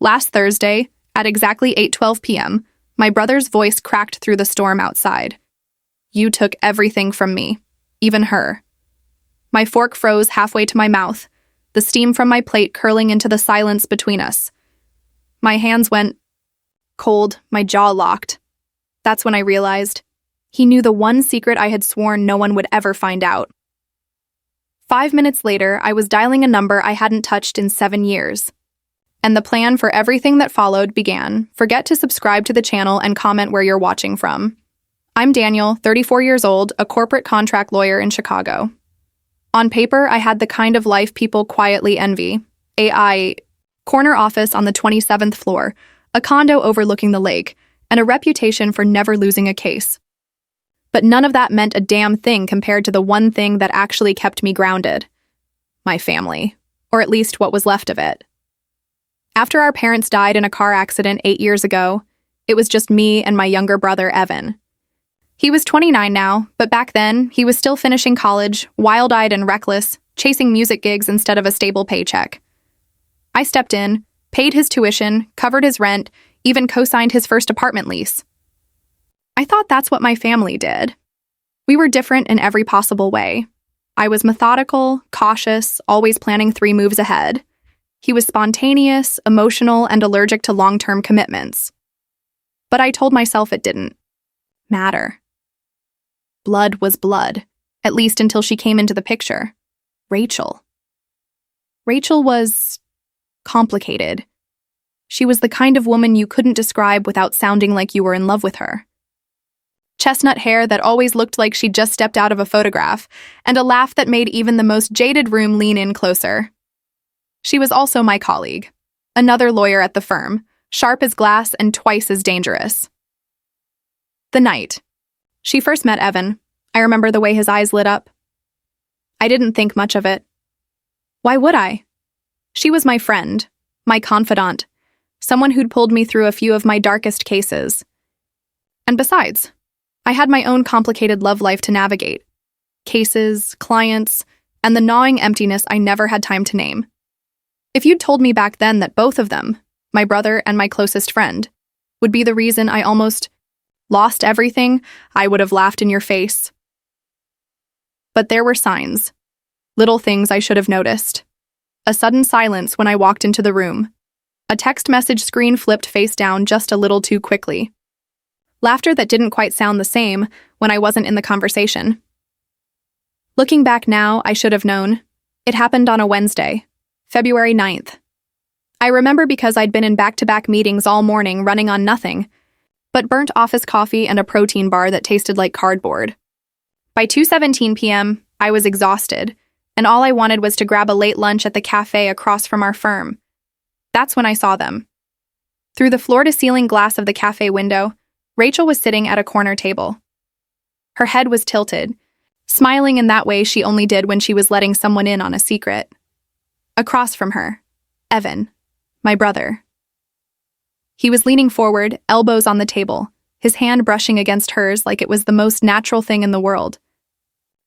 Last Thursday, at exactly 8:12 p.m., my brother's voice cracked through the storm outside. You took everything from me, even her. My fork froze halfway to my mouth, the steam from my plate curling into the silence between us. My hands went cold, my jaw locked. That's when I realized he knew the one secret I had sworn no one would ever find out. 5 minutes later, I was dialing a number I hadn't touched in 7 years. And the plan for everything that followed began. Forget to subscribe to the channel and comment where you're watching from. I'm Daniel, 34 years old, a corporate contract lawyer in Chicago. On paper, I had the kind of life people quietly envy. A corner office on the 27th floor, a condo overlooking the lake, and a reputation for never losing a case. But none of that meant a damn thing compared to the one thing that actually kept me grounded. My family, or at least what was left of it. After our parents died in a car accident 8 years ago, it was just me and my younger brother, Evan. He was 29 now, but back then, he was still finishing college, wild-eyed and reckless, chasing music gigs instead of a stable paycheck. I stepped in, paid his tuition, covered his rent, even co-signed his first apartment lease. I thought that's what my family did. We were different in every possible way. I was methodical, cautious, always planning 3 moves ahead. He was spontaneous, emotional, and allergic to long-term commitments. But I told myself it didn't matter. Blood was blood, at least until she came into the picture. Rachel. Rachel was complicated. She was the kind of woman you couldn't describe without sounding like you were in love with her. Chestnut hair that always looked like she'd just stepped out of a photograph, and a laugh that made even the most jaded room lean in closer. She was also my colleague, another lawyer at the firm, sharp as glass and twice as dangerous. The night she first met Evan, I remember the way his eyes lit up. I didn't think much of it. Why would I? She was my friend, my confidant, someone who'd pulled me through a few of my darkest cases. And besides, I had my own complicated love life to navigate. Cases, clients, and the gnawing emptiness I never had time to name. If you'd told me back then that both of them, my brother and my closest friend, would be the reason I almost lost everything, I would have laughed in your face. But there were signs, little things I should have noticed. A sudden silence when I walked into the room. A text message screen flipped face down just a little too quickly. Laughter that didn't quite sound the same when I wasn't in the conversation. Looking back now, I should have known. It happened on a Wednesday, February 9th. I remember because I'd been in back-to-back meetings all morning running on nothing, but burnt office coffee and a protein bar that tasted like cardboard. By 2:17 p.m., I was exhausted, and all I wanted was to grab a late lunch at the cafe across from our firm. That's when I saw them. Through the floor-to-ceiling glass of the cafe window, Rachel was sitting at a corner table. Her head was tilted, smiling in that way she only did when she was letting someone in on a secret. Across from her, Evan, my brother. He was leaning forward, elbows on the table, his hand brushing against hers like it was the most natural thing in the world.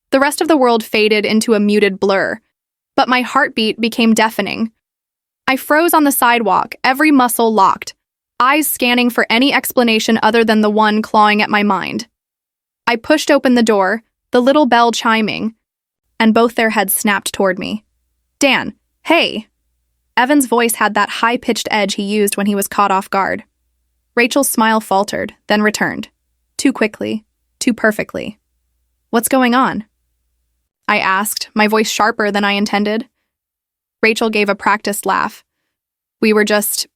The rest of the world faded into a muted blur, but my heartbeat became deafening. I froze on the sidewalk, every muscle locked, eyes scanning for any explanation other than the one clawing at my mind. I pushed open the door, the little bell chiming, and both their heads snapped toward me. Dan, hey! Evan's voice had that high-pitched edge he used when he was caught off guard. Rachel's smile faltered, then returned. Too quickly, too perfectly. What's going on? I asked, my voice sharper than I intended. Rachel gave a practiced laugh. We were just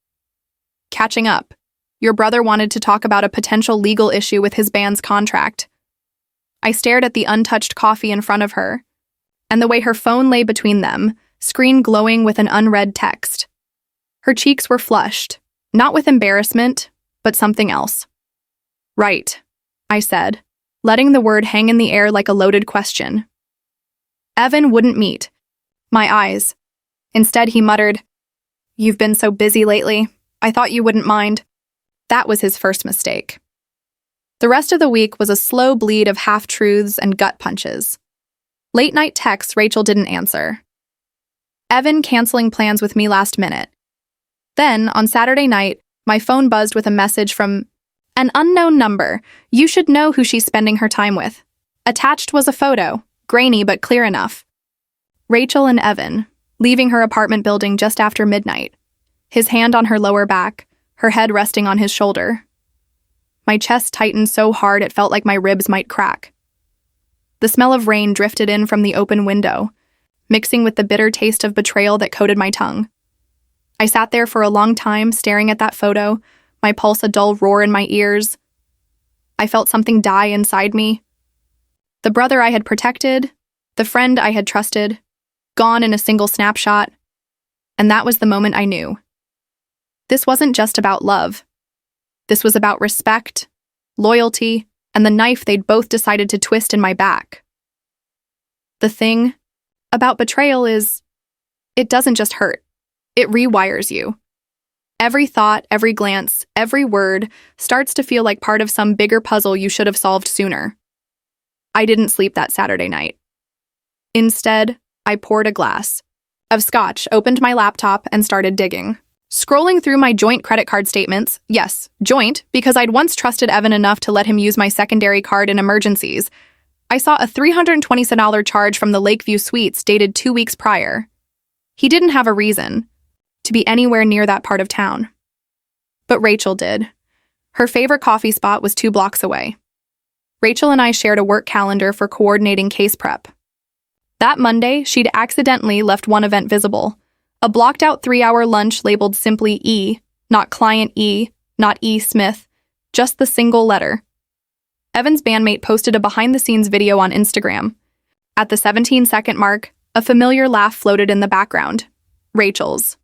catching up. Your brother wanted to talk about a potential legal issue with his band's contract. I stared at the untouched coffee in front of her, and the way her phone lay between them, screen glowing with an unread text. Her cheeks were flushed, not with embarrassment, but something else. Right, I said, letting the word hang in the air like a loaded question. Evan wouldn't meet my eyes. Instead, he muttered, "You've been so busy lately. I thought you wouldn't mind." That was his first mistake. The rest of the week was a slow bleed of half-truths and gut punches. Late-night texts Rachel didn't answer. Evan canceling plans with me last minute. Then, on Saturday night, my phone buzzed with a message from an unknown number. You should know who she's spending her time with. Attached was a photo, grainy but clear enough. Rachel and Evan, leaving her apartment building just after midnight. His hand on her lower back, her head resting on his shoulder. My chest tightened so hard it felt like my ribs might crack. The smell of rain drifted in from the open window, mixing with the bitter taste of betrayal that coated my tongue. I sat there for a long time, staring at that photo, my pulse a dull roar in my ears. I felt something die inside me. The brother I had protected, the friend I had trusted, gone in a single snapshot. And that was the moment I knew. This wasn't just about love. This was about respect, loyalty, and the knife they'd both decided to twist in my back. The thing about betrayal is, it doesn't just hurt. It rewires you. Every thought, every glance, every word starts to feel like part of some bigger puzzle you should have solved sooner. I didn't sleep that Saturday night. Instead, I poured a glass of scotch, opened my laptop, and started digging. Scrolling through my joint credit card statements, yes, joint, because I'd once trusted Evan enough to let him use my secondary card in emergencies, I saw a $320 charge from the Lakeview Suites dated 2 weeks prior. He didn't have a reason to be anywhere near that part of town. But Rachel did. Her favorite coffee spot was 2 blocks away. Rachel and I shared a work calendar for coordinating case prep. That Monday, she'd accidentally left one event visible, a blocked-out 3-hour lunch labeled simply E, not Client E, not E. Smith, just the single letter. Evan's bandmate posted a behind-the-scenes video on Instagram. At the 17-second mark, a familiar laugh floated in the background. Rachel's.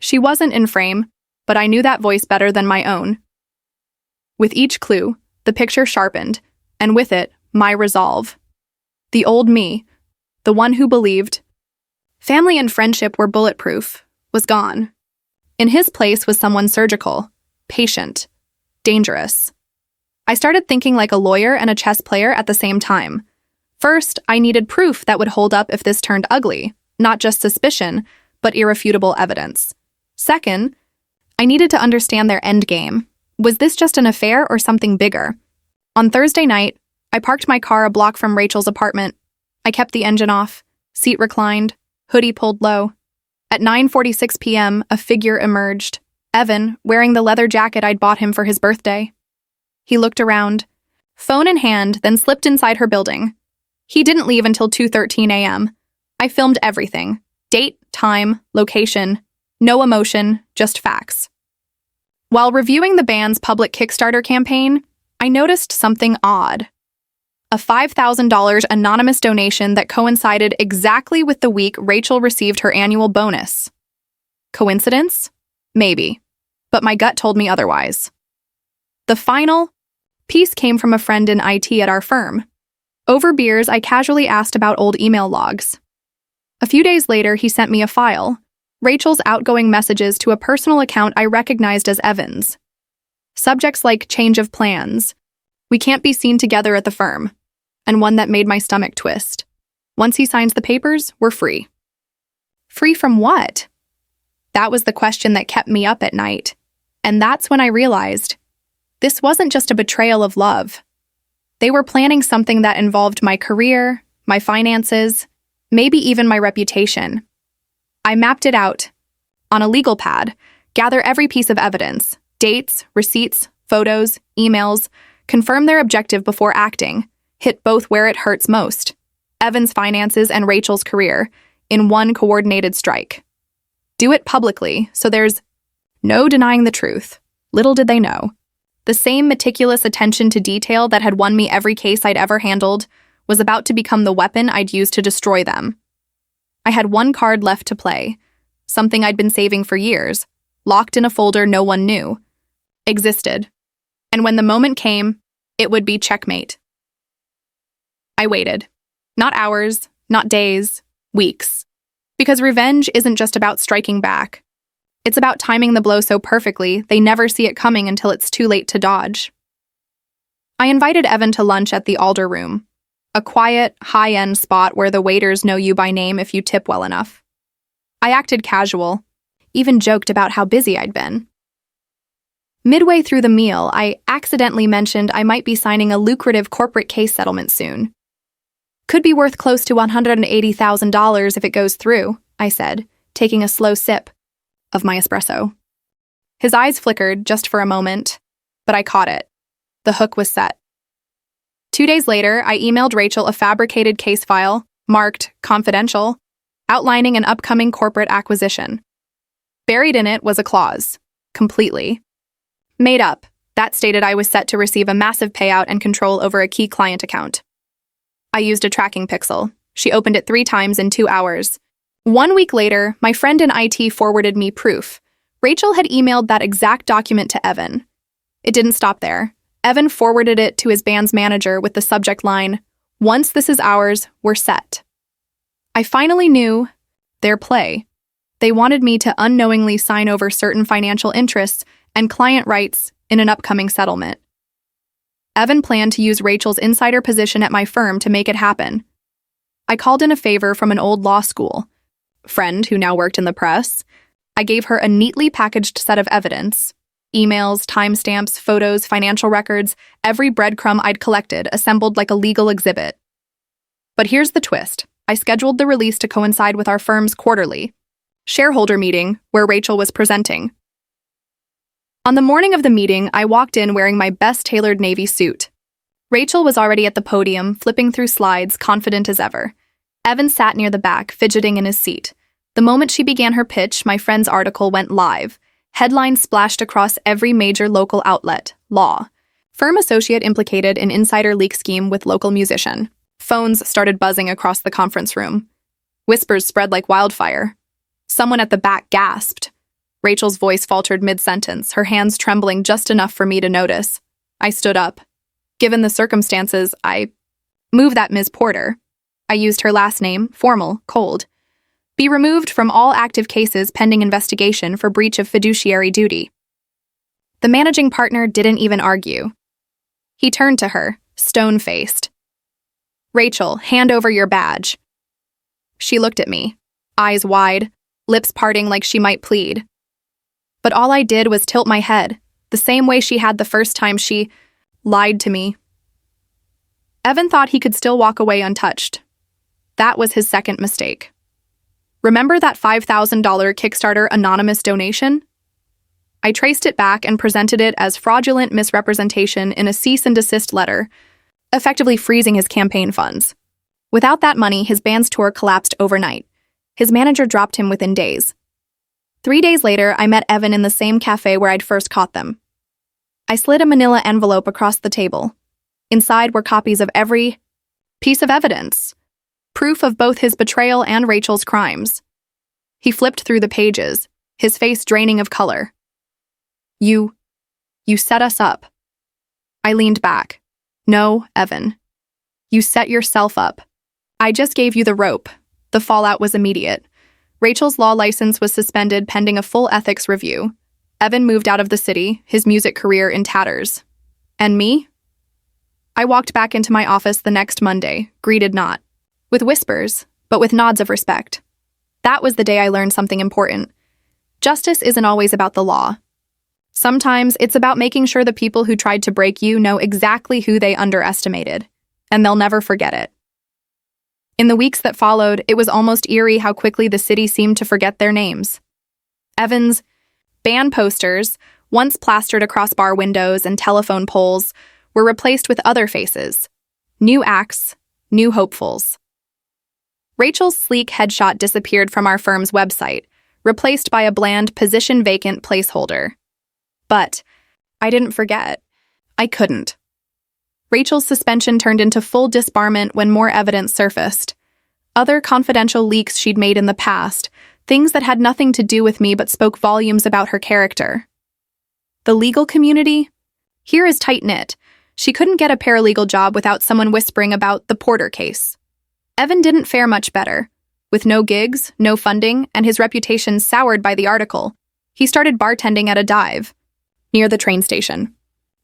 She wasn't in frame, but I knew that voice better than my own. With each clue, the picture sharpened, and with it, my resolve. The old me, the one who believed family and friendship were bulletproof, was gone. In his place was someone surgical, patient, dangerous. I started thinking like a lawyer and a chess player at the same time. First, I needed proof that would hold up if this turned ugly, not just suspicion, but irrefutable evidence. Second, I needed to understand their endgame. Was this just an affair or something bigger? On Thursday night, I parked my car a block from Rachel's apartment. I kept the engine off, seat reclined, hoodie pulled low. At 9:46 p.m., a figure emerged. Evan, wearing the leather jacket I'd bought him for his birthday. He looked around, phone in hand, then slipped inside her building. He didn't leave until 2:13 a.m. I filmed everything. Date, time, location. No emotion, just facts. While reviewing the band's public Kickstarter campaign, I noticed something odd. A $5,000 anonymous donation that coincided exactly with the week Rachel received her annual bonus. Coincidence? Maybe. But my gut told me otherwise. The final piece came from a friend in IT at our firm. Over beers, I casually asked about old email logs. A few days later, he sent me a file, Rachel's outgoing messages to a personal account I recognized as Evan's. Subjects like change of plans, we can't be seen together at the firm, and one that made my stomach twist. Once he signs the papers, we're free. Free from what? That was the question that kept me up at night. And that's when I realized this wasn't just a betrayal of love. They were planning something that involved my career, my finances, maybe even my reputation. I mapped it out. On a legal pad, gather every piece of evidence, dates, receipts, photos, emails, confirm their objective before acting, hit both where it hurts most, Evan's finances and Rachel's career, in one coordinated strike. Do it publicly, so there's no denying the truth. Little did they know. The same meticulous attention to detail that had won me every case I'd ever handled was about to become the weapon I'd use to destroy them. I had one card left to play, something I'd been saving for years, locked in a folder no one knew, existed. And when the moment came, it would be checkmate. I waited. Not hours, not days, weeks. Because revenge isn't just about striking back. It's about timing the blow so perfectly they never see it coming until it's too late to dodge. I invited Evan to lunch at the Alder Room, a quiet, high-end spot where the waiters know you by name if you tip well enough. I acted casual, even joked about how busy I'd been. Midway through the meal, I accidentally mentioned I might be signing a lucrative corporate case settlement soon. Could be worth close to $180,000 if it goes through, I said, taking a slow sip of my espresso. His eyes flickered just for a moment, but I caught it. The hook was set. 2 days later, I emailed Rachel a fabricated case file, marked confidential, outlining an upcoming corporate acquisition. Buried in it was a clause, completely made up, that stated I was set to receive a massive payout and control over a key client account. I used a tracking pixel. She opened it 3 times in 2 hours. 1 week later, my friend in IT forwarded me proof. Rachel had emailed that exact document to Evan. It didn't stop there. Evan forwarded it to his band's manager with the subject line, "Once this is ours, we're set." I finally knew their play. They wanted me to unknowingly sign over certain financial interests and client rights in an upcoming settlement. Evan planned to use Rachel's insider position at my firm to make it happen. I called in a favor from an old law school friend who now worked in the press. I gave her a neatly packaged set of evidence: emails, timestamps, photos, financial records, every breadcrumb I'd collected assembled like a legal exhibit. But here's the twist. I scheduled the release to coincide with our firm's quarterly shareholder meeting where Rachel was presenting. On the morning of the meeting, I walked in wearing my best tailored navy suit. Rachel was already at the podium, flipping through slides, confident as ever. Evan sat near the back, fidgeting in his seat. The moment she began her pitch, my friend's article went live. Headlines splashed across every major local outlet. Law. Firm associate implicated in insider leak scheme with local musician. Phones started buzzing across the conference room. Whispers spread like wildfire. Someone at the back gasped. Rachel's voice faltered mid-sentence, her hands trembling just enough for me to notice. I stood up. Given the circumstances, move that Ms. Porter. I used her last name, formal, cold. Be removed from all active cases pending investigation for breach of fiduciary duty. The managing partner didn't even argue. He turned to her, stone-faced. "Rachel, hand over your badge." She looked at me, eyes wide, lips parting like she might plead. But all I did was tilt my head, the same way she had the first time she lied to me. Evan thought he could still walk away untouched. That was his second mistake. Remember that $5,000 Kickstarter anonymous donation? I traced it back and presented it as fraudulent misrepresentation in a cease and desist letter, effectively freezing his campaign funds. Without that money, his band's tour collapsed overnight. His manager dropped him within days. 3 days later, I met Evan in the same cafe where I'd first caught them. I slid a manila envelope across the table. Inside were copies of every piece of evidence, proof of both his betrayal and Rachel's crimes. He flipped through the pages, his face draining of color. You set us up." I leaned back. "No, Evan. You set yourself up. I just gave you the rope." The fallout was immediate. Rachel's law license was suspended pending a full ethics review. Evan moved out of the city, his music career in tatters. And me? I walked back into my office the next Monday, greeted not with whispers, but with nods of respect. That was the day I learned something important. Justice isn't always about the law. Sometimes it's about making sure the people who tried to break you know exactly who they underestimated, and they'll never forget it. In the weeks that followed, it was almost eerie how quickly the city seemed to forget their names. Evan's band posters, once plastered across bar windows and telephone poles, were replaced with other faces. New acts, new hopefuls. Rachel's sleek headshot disappeared from our firm's website, replaced by a bland position-vacant placeholder. But I didn't forget. I couldn't. Rachel's suspension turned into full disbarment when more evidence surfaced. Other confidential leaks she'd made in the past, things that had nothing to do with me but spoke volumes about her character. The legal community? Here is tight-knit. She couldn't get a paralegal job without someone whispering about the Porter case. Evan didn't fare much better. With no gigs, no funding, and his reputation soured by the article, he started bartending at a dive near the train station.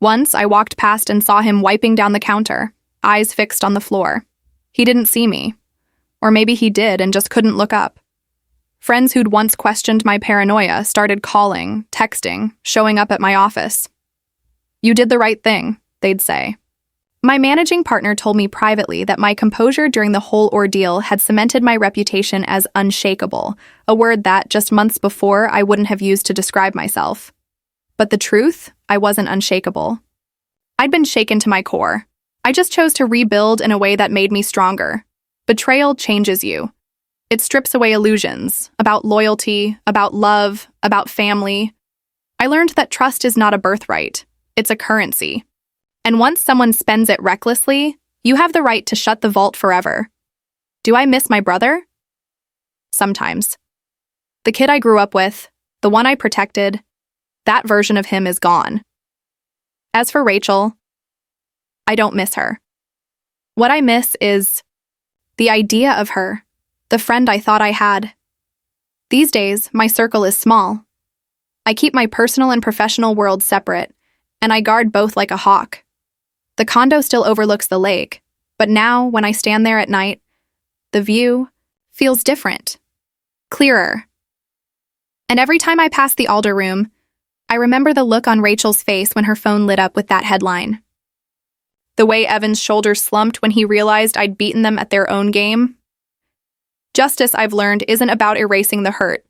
Once, I walked past and saw him wiping down the counter, eyes fixed on the floor. He didn't see me. Or maybe he did and just couldn't look up. Friends who'd once questioned my paranoia started calling, texting, showing up at my office. "You did the right thing," they'd say. My managing partner told me privately that my composure during the whole ordeal had cemented my reputation as unshakable, a word that, just months before, I wouldn't have used to describe myself. But the truth, I wasn't unshakable. I'd been shaken to my core. I just chose to rebuild in a way that made me stronger. Betrayal changes you. It strips away illusions about loyalty, about love, about family. I learned that trust is not a birthright. It's a currency. And once someone spends it recklessly, you have the right to shut the vault forever. Do I miss my brother? Sometimes. The kid I grew up with, the one I protected, that version of him is gone. As for Rachel, I don't miss her. What I miss is the idea of her, the friend I thought I had. These days, my circle is small. I keep my personal and professional worlds separate, and I guard both like a hawk. The condo still overlooks the lake, but now, when I stand there at night, the view feels different, clearer. And every time I pass the Alder room, I remember the look on Rachel's face when her phone lit up with that headline. The way Evan's shoulders slumped when he realized I'd beaten them at their own game. Justice, I've learned, isn't about erasing the hurt.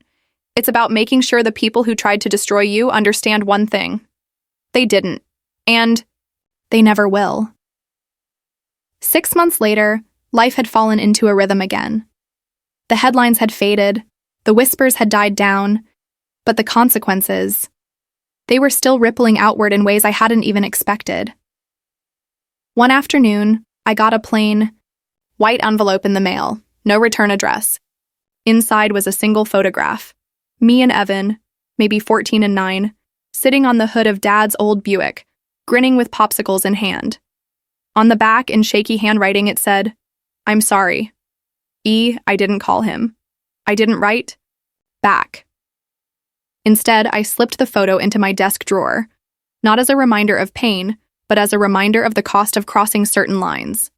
It's about making sure the people who tried to destroy you understand one thing. They didn't. And they never will. 6 months later, life had fallen into a rhythm again. The headlines had faded, the whispers had died down, but the consequences, they were still rippling outward in ways I hadn't even expected. One afternoon, I got a plain, white envelope in the mail, no return address. Inside was a single photograph. Me and Evan, maybe 14 and 9, sitting on the hood of Dad's old Buick, grinning with popsicles in hand. On the back, in shaky handwriting, it said, "I'm sorry. I didn't call him. I didn't write back." Instead, I slipped the photo into my desk drawer, not as a reminder of pain, but as a reminder of the cost of crossing certain lines.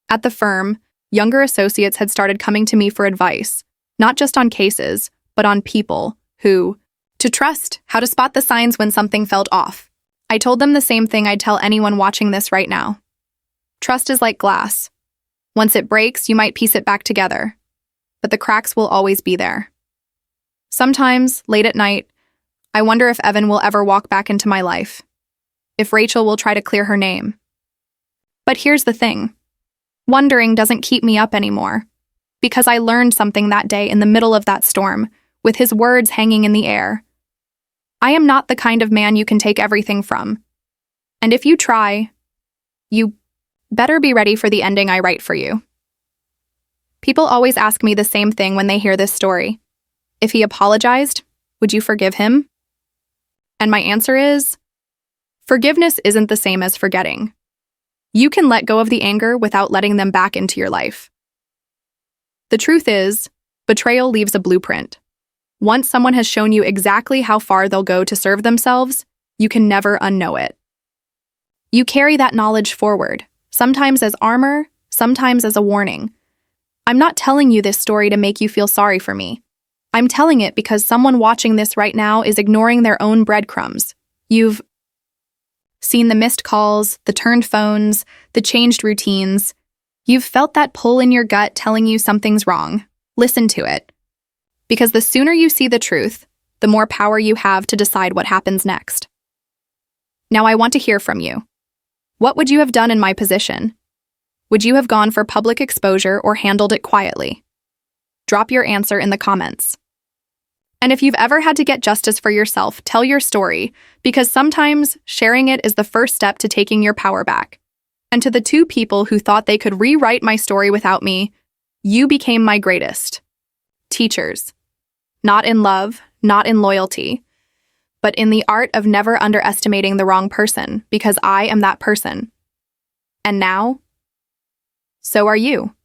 At the firm, younger associates had started coming to me for advice, not just on cases, but on people who, to trust, how to spot the signs when something felt off. I told them the same thing I'd tell anyone watching this right now. Trust is like glass. Once it breaks, you might piece it back together, but the cracks will always be there. Sometimes, late at night, I wonder if Evan will ever walk back into my life, if Rachel will try to clear her name. But here's the thing. Wondering doesn't keep me up anymore, because I learned something that day in the middle of that storm, with his words hanging in the air. I am not the kind of man you can take everything from. And if you try, you better be ready for the ending I write for you. People always ask me the same thing when they hear this story. If he apologized, would you forgive him? And my answer is, forgiveness isn't the same as forgetting. You can let go of the anger without letting them back into your life. The truth is, betrayal leaves a blueprint. Once someone has shown you exactly how far they'll go to serve themselves, you can never unknow it. You carry that knowledge forward, sometimes as armor, sometimes as a warning. I'm not telling you this story to make you feel sorry for me. I'm telling it because someone watching this right now is ignoring their own breadcrumbs. You've seen the missed calls, the turned phones, the changed routines. You've felt that pull in your gut telling you something's wrong. Listen to it. Because the sooner you see the truth, the more power you have to decide what happens next. Now I want to hear from you. What would you have done in my position? Would you have gone for public exposure or handled it quietly? Drop your answer in the comments. And if you've ever had to get justice for yourself, tell your story, because sometimes sharing it is the first step to taking your power back. And to the 2 people who thought they could rewrite my story without me, you became my greatest teachers. Not in love, not in loyalty, but in the art of never underestimating the wrong person, because I am that person. And now, so are you.